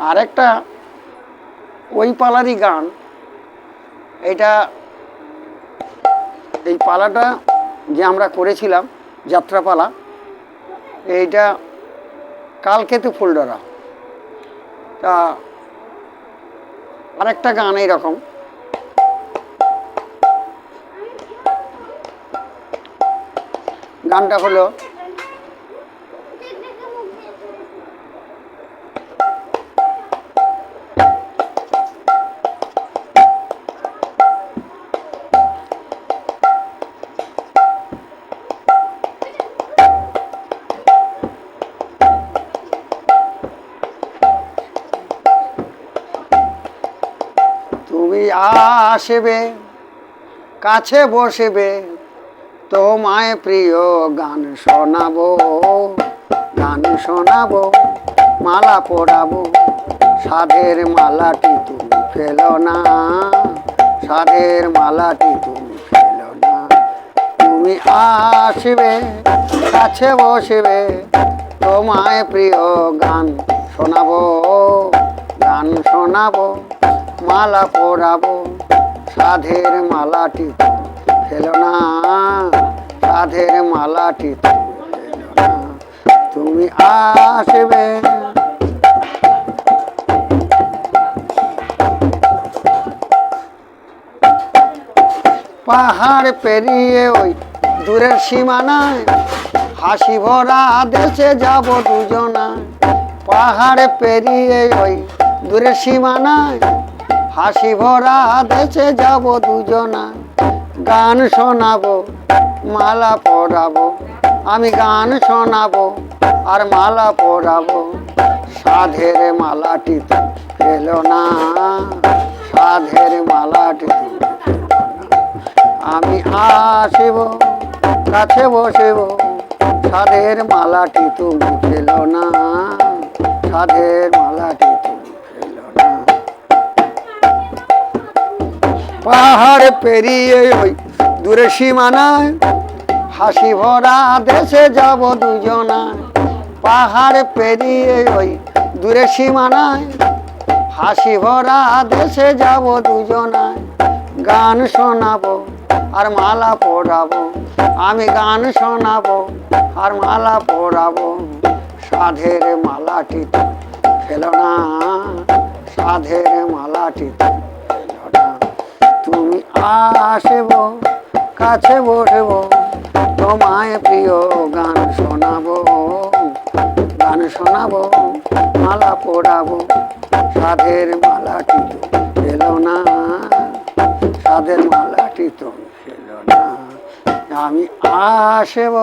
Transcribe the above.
আরেকটা ওই পালারই গান। এটা এই পালাটা যে আমরা করেছিলাম যাত্রাপালা, এইটা কালকেতু ফুলডরা। তা আরেকটা গান এইরকম, গানটা হলো তুমি আসবে কাছে বসবে তোমায় প্রিয় গান শোনাবো, গান শোনাবো, মালা পরাবো, সাধের মালাটি তুমি ফেলো না, সাধের মালাটি তুমি ফেলো না। তুমি আসবে কাছে বসবে তোমায় প্রিয় গান শোনাবো, গান শোনাবো, মালা পরাবো, সাধের মালাটি ফেলো না, সাধের মালাটি ফেলো না। তুমি আসবে পাহাড় পেরিয়ে ওই দূরের সীমানায়, হাসি ভরা দেশে যাব দুজনায়। পাহাড় পেরিয়ে ওই দূরের সীমানায়, হাসি ভরা দেশে যাব দুজনায়। গান শোনাবো, মালা পরাবো, আমি গান শোনাবো আর মালা পরাবো, সাধের মালাটি তো ফেলো না, সাধের মালাটি তো ফেলো না। আমি আসিব কাছে বসিব, সাধের মালাটি তুমি ফেলো না, সাধের মালাটি তুমি ফেলো না। পাহাড় পেরিয়ে ওই দূরে সীমানায়, হাসি ভরা দেশে যাব দুজনায়। পাহাড় পেরিয়ে ওই দূরে সীমানায়, হাসি ভরা দেশে যাব দুজনায়। গান শোনাবো আর মালা পরাবো, আমি গান শোনাবো আর মালা পরাবো, সাধের মালাটি ফেলো না, সাধের মালাটি ফেলো না। তুমি আসব কাছে বসব তোমায় প্রিয় গান শোনাবো, গান শোনাবো, মালা পরাবো, সাধের মালাটি ফেলো না, সাধের মালাটি তো ফেলো না। আমি আসব।